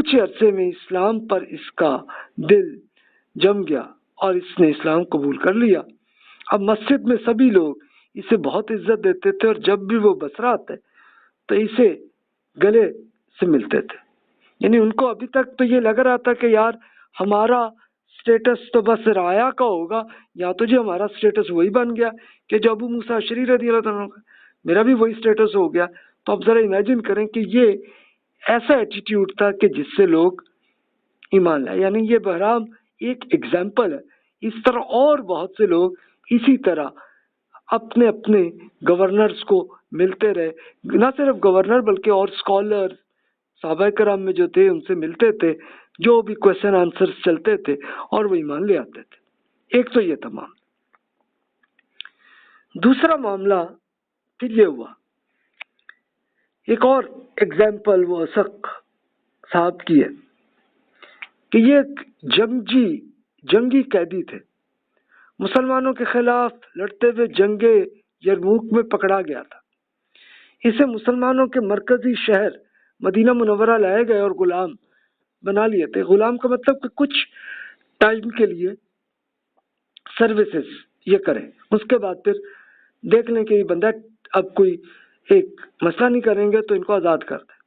کچھ عرصے میں اسلام پر اس کا دل جم گیا اور اس نے اسلام قبول کر لیا۔ اب مسجد میں سبھی لوگ اسے بہت عزت دیتے تھے اور جب بھی وہ بسرا آتے تو اسے گلے سے ملتے تھے۔ یعنی ان کو ابھی تک تو یہ لگ رہا تھا کہ یار ہمارا سٹیٹس تو بس رعایا کا ہوگا، یا تو جی ہمارا سٹیٹس وہی بن گیا کہ جو ابو موسیٰ اشعری رضی اللہ عنہ کا، میرا بھی وہی سٹیٹس ہو گیا۔ تو اب ذرا امیجن کریں کہ یہ ایسا ایٹیٹیوڈ تھا کہ جس سے لوگ ایمان لائے۔ یعنی یہ بہرحال ایک ایگزامپل ہے، اس طرح اور بہت سے لوگ اسی طرح اپنے اپنے گورنرز کو ملتے رہے، نہ صرف گورنر بلکہ اور اسکالر صحابہ کرام میں جو تھے ان سے ملتے تھے، جو بھی کویشچن آنسرز چلتے تھے اور وہ ایمان لے آتے تھے۔ ایک تو یہ تمام۔ دوسرا معاملہ پھر یہ ہوا، ایک اور ایگزامپل وہ اسق صاحب کی ہے کہ یہ ایک جنگی قیدی تھے، مسلمانوں کے خلاف لڑتے ہوئے جنگ یرموک میں پکڑا گیا تھا۔ اسے مسلمانوں کے مرکزی شہر مدینہ منورہ لائے گئے اور غلام بنا لیے تھے۔ غلام کا مطلب کہ کچھ ٹائم کے لیے سروسز یہ کریں، اس کے بعد پھر دیکھ لیں کہ یہ بندہ اب کوئی ایک مسئلہ نہیں کریں گے تو ان کو آزاد کر دیں۔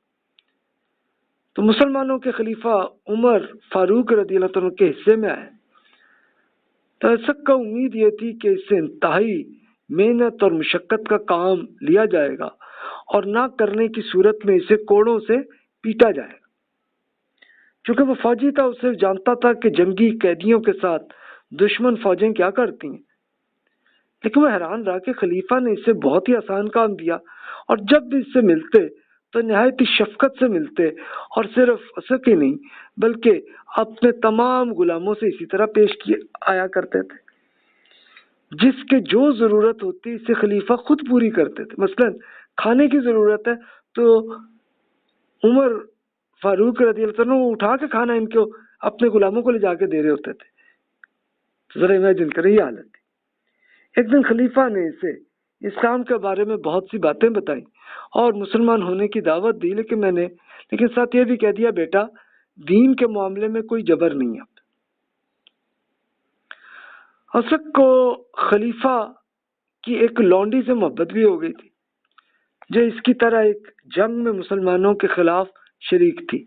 تو مسلمانوں کے خلیفہ عمر فاروق رضی اللہ عنہ کے حصے میں آئے تو اسق کا امید یہ تھی کہ اس سے انتہائی محنت اور مشقت کا کام لیا جائے گا اور نہ کرنے کی صورت میں اسے کوڑوں سے پیٹا جائے گا۔ چونکہ وہ فوجی تھا، اسے جانتا تھا کہ جنگی قیدیوں کے ساتھ دشمن فوجیں کیا کرتی ہیں، لیکن وہ حیران رہا کہ خلیفہ نے اسے بہت ہی آسان کام دیا اور جب بھی اس سے ملتے تو نہایت ہی شفقت سے ملتے اور صرف اسق ہی نہیں بلکہ اپنے تمام غلاموں سے اسی طرح پیش آیا کرتے تھے۔ جس کے جو ضرورت ہوتی اسے خلیفہ خود پوری کرتے تھے۔ مثلا کھانے کی ضرورت ہے تو عمر فاروق رضی اللہ عنہ اٹھا کے کھانا ان کو اپنے غلاموں کو لے جا کے دے رہے ہوتے تھے۔ ذرا امیجن کریں یہ حالت تھی۔ ایک دن خلیفہ نے اسے اسلام کے بارے میں بہت سی باتیں بتائیں اور مسلمان ہونے کی دعوت دی، لیکن ساتھ یہ بھی کہہ دیا بیٹا دین کے معاملے میں کوئی جبر نہیں ہے۔ اسق کو خلیفہ کی ایک لونڈی سے محبت بھی ہو گئی تھی جو اس کی طرح ایک جنگ میں مسلمانوں کے خلاف شریک تھی،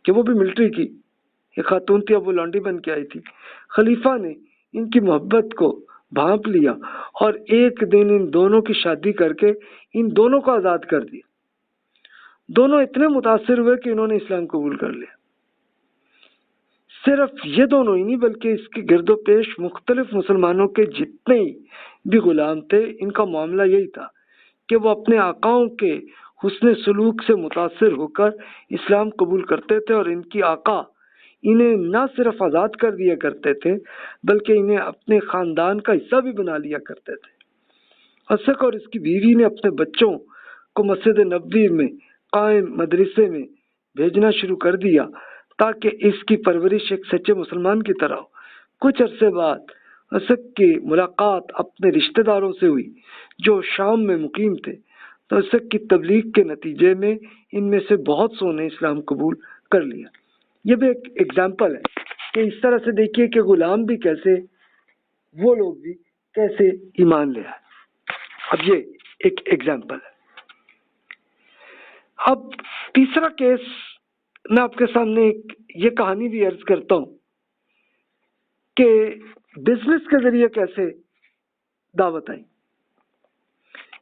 کہ وہ بھی ملٹری کی ایک خاتون تھی، اب وہ لونڈی بن کے آئی تھی۔ خلیفہ نے ان کی محبت کو بھانپ لیا اور ایک دن ان دونوں کی شادی کر کے ان دونوں کو آزاد کر دیا۔ دونوں اتنے متاثر ہوئے کہ انہوں نے اسلام قبول کر لیا۔ صرف یہ دونوں ہی نہیں بلکہ اس کے گرد و پیش مختلف مسلمانوں کے جتنے بھی غلام تھے، ان کا معاملہ یہی تھا کہ وہ اپنے آقاؤں کے حسن سلوک سے متاثر ہو کر اسلام قبول کرتے تھے اور ان کی آقا انہیں نہ صرف آزاد کر دیا کرتے تھے بلکہ انہیں اپنے خاندان کا حصہ بھی بنا لیا کرتے تھے۔ اسق اور اس کی بیوی نے اپنے بچوں کو مسجد نبوی میں قائم مدرسے میں بھیجنا شروع کر دیا تاکہ اس کی پرورش ایک سچے مسلمان کی طرح ہو۔ کچھ عرصے بعد اسق کی ملاقات اپنے رشتہ داروں سے ہوئی جو شام میں مقیم تھے، تو اسق کی تبلیغ کے نتیجے میں ان میں سے بہت سو نے اسلام قبول کر لیا۔ یہ بھی ایک ایگزامپل ہے کہ اس طرح سے دیکھیے کہ غلام بھی کیسے، وہ لوگ بھی کیسے ایمان لے آئے۔ اب یہ ایک ایگزامپل ہے۔ اب تیسرا کیس میں آپ کے سامنے یہ کہانی بھی عرض کرتا ہوں کہ بزنس کے ذریعے کیسے دعوت آئی۔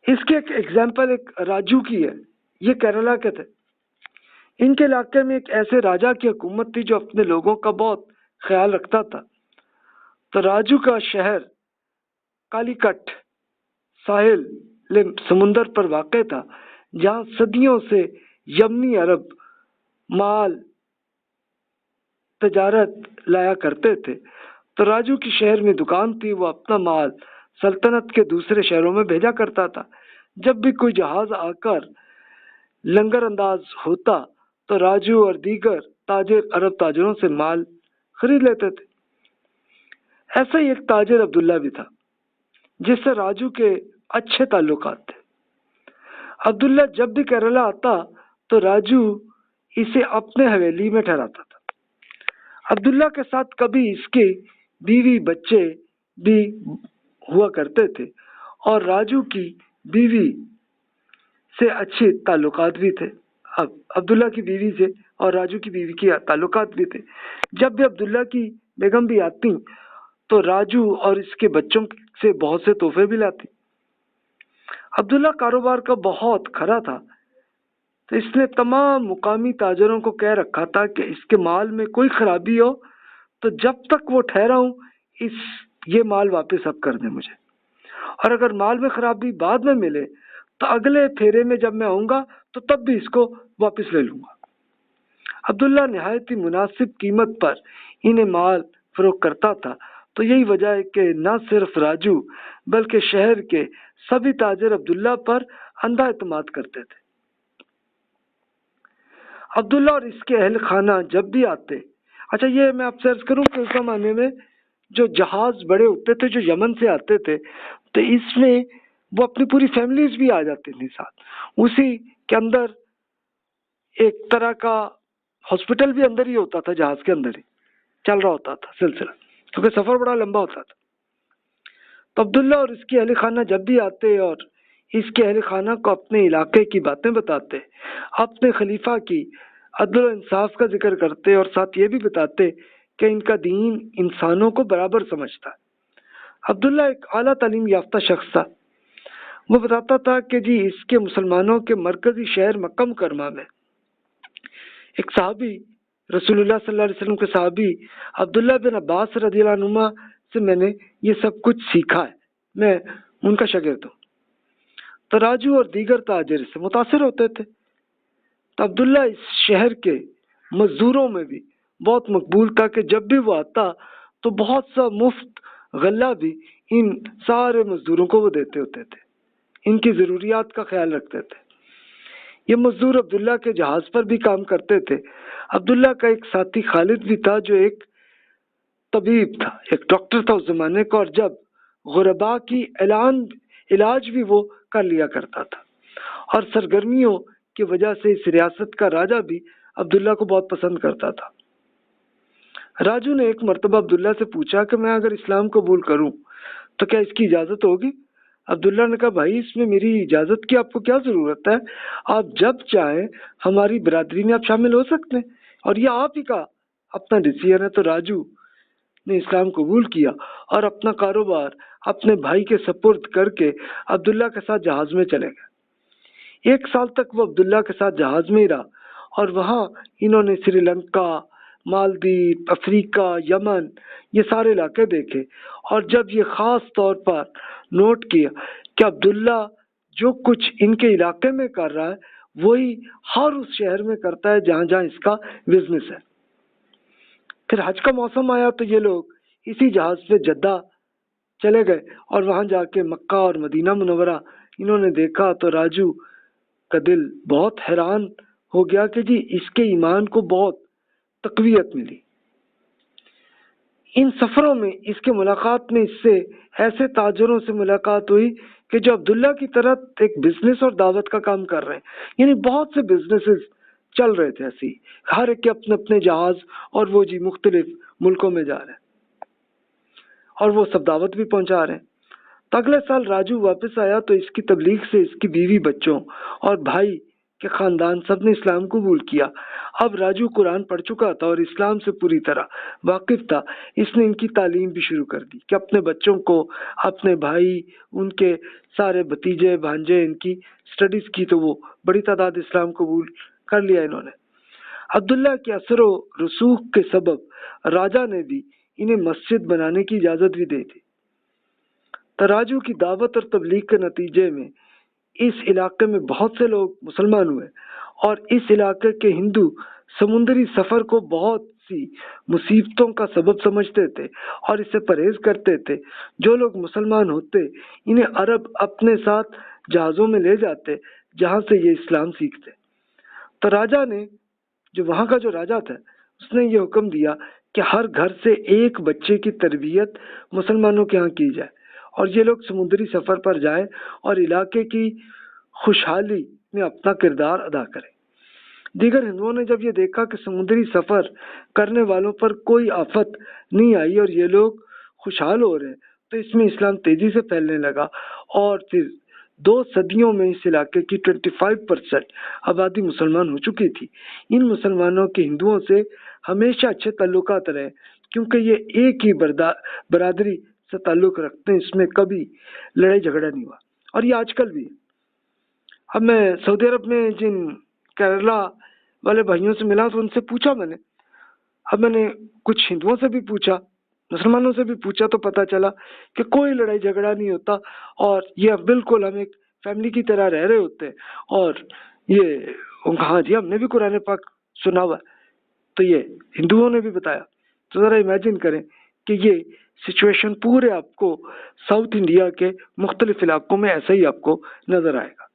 اس کی ایک ایگزامپل ایک راجو کی ہے۔ یہ کیرلا کے تھے۔ ان کے علاقے میں ایک ایسے راجا کی حکومت تھی جو اپنے لوگوں کا بہت خیال رکھتا تھا۔ تو راجو کا شہر کالی کٹ ساحل سمندر پر واقع تھا، جہاں صدیوں سے یمنی عرب مال تجارت لایا کرتے تھے۔ تو راجو کی شہر میں دکان تھی، وہ اپنا مال سلطنت کے دوسرے شہروں میں بھیجا کرتا تھا۔ جب بھی کوئی جہاز آ کر لنگر انداز ہوتا تو راجو اور دیگر تاجر عرب تاجروں سے مال خرید لیتے تھے۔ ایسا ہی ایک تاجر عبداللہ بھی تھا جس سے راجو کے اچھے تعلقات تھے۔ عبداللہ جب بھی کیرلا آتا تو راجو اسے اپنے حویلی میں ٹھہراتا تھا۔ عبداللہ کے ساتھ کبھی اس کے بیوی بچے بھی ہوا کرتے تھے اور راجو کی بیوی سے اچھے تعلقات بھی تھے۔ اب عبداللہ کی بیوی سے اور راجو کی بیوی کے تعلقات بھی تھے۔ جب بھی عبداللہ کی بیگم بھی آتی تو راجو اور اس کے بچوں سے بہت سے تحفے بھی لاتی۔ عبداللہ کاروبار کا بہت کھرا تھا، تو اس نے تمام مقامی تاجروں کو کہہ رکھا تھا کہ اس کے مال میں کوئی خرابی ہو تو جب تک وہ ٹھہرا ہوں یہ مال واپس اب کر دیں مجھے، اور اگر مال میں خرابی بعد میں ملے تو اگلے پھیرے میں جب میں آؤں گا تو تب بھی اس کو واپس لے لوں گا۔ عبداللہ نہایت ہی مناسب قیمت پر انہیں مال فروخت کرتا تھا، تو یہی وجہ ہے کہ نہ صرف راجو بلکہ شہر کے سبھی تاجر عبداللہ پر اندھا اعتماد کرتے تھے۔ عبداللہ اور اس کے اہل خانہ جب بھی آتے، اچھا یہ میں آپ سے عرض کروں کہ اس زمانے میں جو جہاز بڑے ہوتے تھے جو یمن سے آتے تھے، تو اس میں وہ اپنی پوری فیملیز بھی آ جاتی تھی ساتھ، اسی کے اندر ایک طرح کا ہاسپٹل بھی اندر ہی ہوتا تھا، جہاز کے اندر ہی چل رہا ہوتا تھا سلسلہ، کیونکہ سفر بڑا لمبا ہوتا تھا۔ تو عبداللہ اور اس کے اہل خانہ جب بھی آتے اور اس کے اہل خانہ کو اپنے علاقے کی باتیں بتاتے، اپنے خلیفہ کی عدل و انصاف کا ذکر کرتے اور ساتھ یہ بھی بتاتے کہ ان کا دین انسانوں کو برابر سمجھتا ہے۔ عبداللہ ایک اعلیٰ تعلیم یافتہ شخص تھا۔ وہ بتاتا تھا کہ جی اس کے مسلمانوں کے مرکزی شہر مکہ مکرمہ میں ایک صحابی، رسول اللہ صلی اللہ علیہ وسلم کے صحابی عبداللہ بن عباس رضی اللہ عنہما سے میں نے یہ سب کچھ سیکھا ہے، میں ان کا شاگرد ہوں۔ تو راجو اور دیگر تاجر سے متاثر ہوتے تھے۔ تو عبداللہ اس شہر کے مزدوروں میں بھی بہت مقبول تھا کہ جب بھی وہ آتا تو بہت سا مفت غلہ بھی ان سارے مزدوروں کو وہ دیتے ہوتے تھے، ان کی ضروریات کا خیال رکھتے تھے۔ یہ مزدور عبداللہ کے جہاز پر بھی کام کرتے تھے۔ عبداللہ کا ایک ساتھی خالد بھی تھا جو ایک طبیب تھا، ایک ڈاکٹر تھا اس زمانے کا، اور جب غربا کی علاج بھی وہ کر لیا کرتا تھا، اور سرگرمیوں کی وجہ سے اس ریاست کا راجہ بھی عبداللہ کو بہت پسند کرتا تھا۔ راجو نے ایک مرتبہ عبداللہ سے پوچھا کہ میں اگر اسلام قبول کروں تو کیا اس کی اجازت ہوگی؟ عبداللہ نے کہا بھائی اس میں میری اجازت کی آپ کو کیا ضرورت ہے، آپ جب چاہیں ہماری برادری میں آپ شامل ہو سکتے ہیں، اور یہ آپ ہی کا اپنا ڈیسیژن ہے۔ تو راجو نے اسلام قبول کیا اور اپنا کاروبار اپنے بھائی کے سپرد کر کے عبداللہ کے ساتھ جہاز میں چلے گئے۔ 1 سال تک وہ عبداللہ کے ساتھ جہاز میں ہی رہا، اور وہاں انہوں نے سری لنکا، مالدیپ، افریقہ، یمن، یہ سارے علاقے دیکھے، اور جب یہ خاص طور پر نوٹ کیا کہ عبداللہ جو کچھ ان کے علاقے میں کر رہا ہے وہی ہر اس شہر میں کرتا ہے جہاں جہاں اس کا بزنس ہے۔ پھر حج کا موسم آیا تو یہ لوگ اسی جہاز پہ جدہ چلے گئے، اور وہاں جا کے مکہ اور مدینہ منورہ انہوں نے دیکھا تو راجو کا دل بہت حیران ہو گیا کہ جی اس کے ایمان کو بہت تقویت ملی۔ ان سفروں میں اس کے ملاقات میں اس سے ایسے تاجروں سے ملاقات ہوئی کہ جو عبداللہ کی طرح ایک بزنس اور دعوت کا کام کر رہے ہیں، یعنی بہت سے بزنسز چل رہے تھے ایسے ہی، ہر ایک کے اپنے اپنے جہاز، اور وہ جی مختلف ملکوں میں جا رہے ہیں اور وہ سب دعوت بھی پہنچا رہے ہیں۔ تو اگلے سال راجو واپس آیا تو اس کی تبلیغ سے اس کی بیوی، بچوں اور بھائی کے خاندان سب نے اسلام قبول کیا۔ اب راجو قرآن پڑھ چکا تھا اور اسلام سے پوری طرح واقف تھا۔ اس نے ان کی تعلیم بھی شروع کر دی کہ اپنے بچوں کو، اپنے بھائی، ان کے سارے بھتیجے بھانجے، ان کی سٹڈیز کی، تو وہ بڑی تعداد اسلام قبول کر لیا انہوں نے۔ عبداللہ کے اثر و رسوخ کے سبب راجہ نے بھی انہیں مسجد بنانے کی اجازت بھی دی تھی۔ تراجو کی دعوت اور تبلیغ کے نتیجے میں اس علاقے میں بہت سے لوگ مسلمان ہوئے، اور اس علاقے کے ہندو سمندری سفر کو بہت سی مصیبتوں کا سبب سمجھتے تھے اور اس سے پرہیز کرتے تھے۔ جو لوگ مسلمان ہوتے انہیں عرب اپنے ساتھ جہازوں میں لے جاتے جہاں سے یہ اسلام سیکھتے۔ تو راجہ نے، جو وہاں کا جو راجہ تھا، اس نے یہ حکم دیا کہ ہر گھر سے ایک بچے کی تربیت مسلمانوں کے ہاں کی جائے، اور یہ لوگ سمندری سفر پر جائیں اور علاقے کی خوشحالی میں اپنا کردار ادا کریں۔ دیگر ہندوؤں نے جب یہ دیکھا کہ سمندری سفر کرنے والوں پر کوئی آفت نہیں آئی اور یہ لوگ خوشحال ہو رہے ہیں، تو اس میں اسلام تیزی سے پھیلنے لگا، اور پھر 2 صدیوں میں اس علاقے کی 25% آبادی مسلمان ہو چکی تھی۔ ان مسلمانوں کے ہندوؤں سے ہمیشہ اچھے تعلقات رہے، کیونکہ یہ ایک ہی برادری سے تعلق رکھتے ہیں، اس میں کبھی لڑائی جھگڑا نہیں ہوا، اور یہ آج کل بھی ہے۔ اب میں سعودی عرب میں جن کیرلا والے بھائیوں سے ملا تو ان سے پوچھا میں نے، اب میں نے کچھ ہندوؤں سے بھی پوچھا، مسلمانوں سے بھی پوچھا، تو پتہ چلا کہ کوئی لڑائی جھگڑا نہیں ہوتا، اور یہ بالکل ہم ایک فیملی کی طرح رہ رہے ہوتے ہیں، اور یہ ہاں جی ہم نے بھی قرآن پاک سنا ہوا ہے، تو یہ ہندوؤں نے بھی بتایا۔ تو ذرا امیجن کریں کہ یہ سچویشن پورے آپ کو ساؤتھ انڈیا کے مختلف علاقوں میں ایسا ہی آپ کو نظر آئے گا۔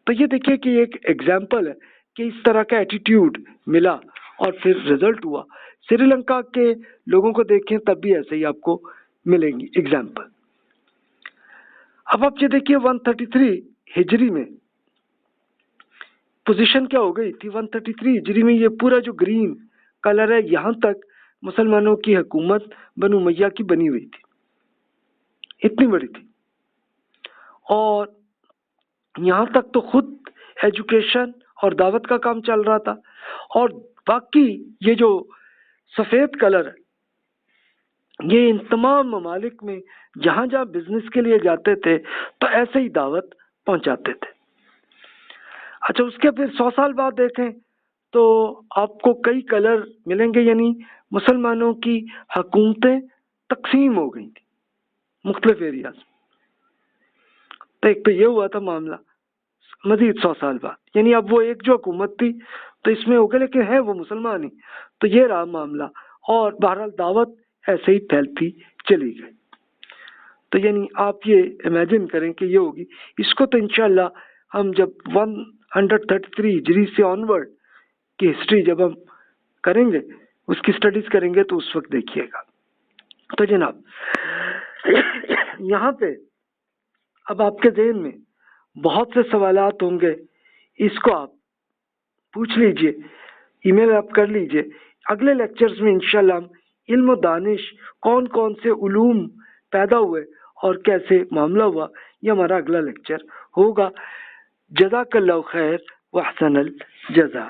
تو یہ دیکھیے کہ ایک ایگزامپل ہے کہ اس طرح کا ایٹیٹیوڈ ملا اور پھر رزلٹ ہوا۔ سری لنکا کے لوگوں کو دیکھیں تب بھی ایسے ہی آپ کو ملیں گی ایگزامپل۔ اب آپ یہ دیکھیے 133 ہجری میں پوزیشن کیا ہو گئی تھی۔ 133 ہجری میں یہ پورا جو گرین کلر ہے یہاں تک مسلمانوں کی حکومت بنو امیہ کی بنی ہوئی تھی، اتنی بڑی تھی، اور یہاں تک تو خود ایجوکیشن اور دعوت کا کام چل رہا تھا، اور باقی یہ جو سفید کلر ہے یہ ان تمام ممالک میں جہاں جہاں بزنس کے لیے جاتے تھے تو ایسے ہی دعوت پہنچاتے تھے۔ اچھا، اس کے پھر 100 سال بعد دیکھیں تو آپ کو کئی کلر ملیں گے، یعنی مسلمانوں کی حکومتیں تقسیم ہو گئی تھی مختلف ایریاز۔ تو ایک تو یہ ہوا تھا معاملہ، مزید 100 سال بعد یعنی اب وہ ایک جو حکومت تھی تو اس میں ہو گیا، لیکن ہے وہ مسلمان ہی، تو یہ رہا معاملہ، اور بہرحال دعوت ایسے ہی پھیلتی چلی گئی۔ تو یعنی آپ یہ امیجن کریں کہ یہ ہوگی، اس کو تو انشاءاللہ ہم جب 133 ہجری سے آنورڈ کی ہسٹری جب ہم کریں گے، اس کی سٹڈیز کریں گے تو اس وقت دیکھیے گا۔ تو جناب یہاں پہ اب آپ کے ذہن میں بہت سے سوالات ہوں گے، اس کو آپ پوچھ لیجئے، ای میل آپ کر لیجئے۔ اگلے لیکچرز میں انشاءاللہ ہم علم و دانش، کون کون سے علوم پیدا ہوئے اور کیسے معاملہ ہوا، یہ ہمارا اگلا لیکچر ہوگا۔ جزاک اللہ خیر و احسن الجزا۔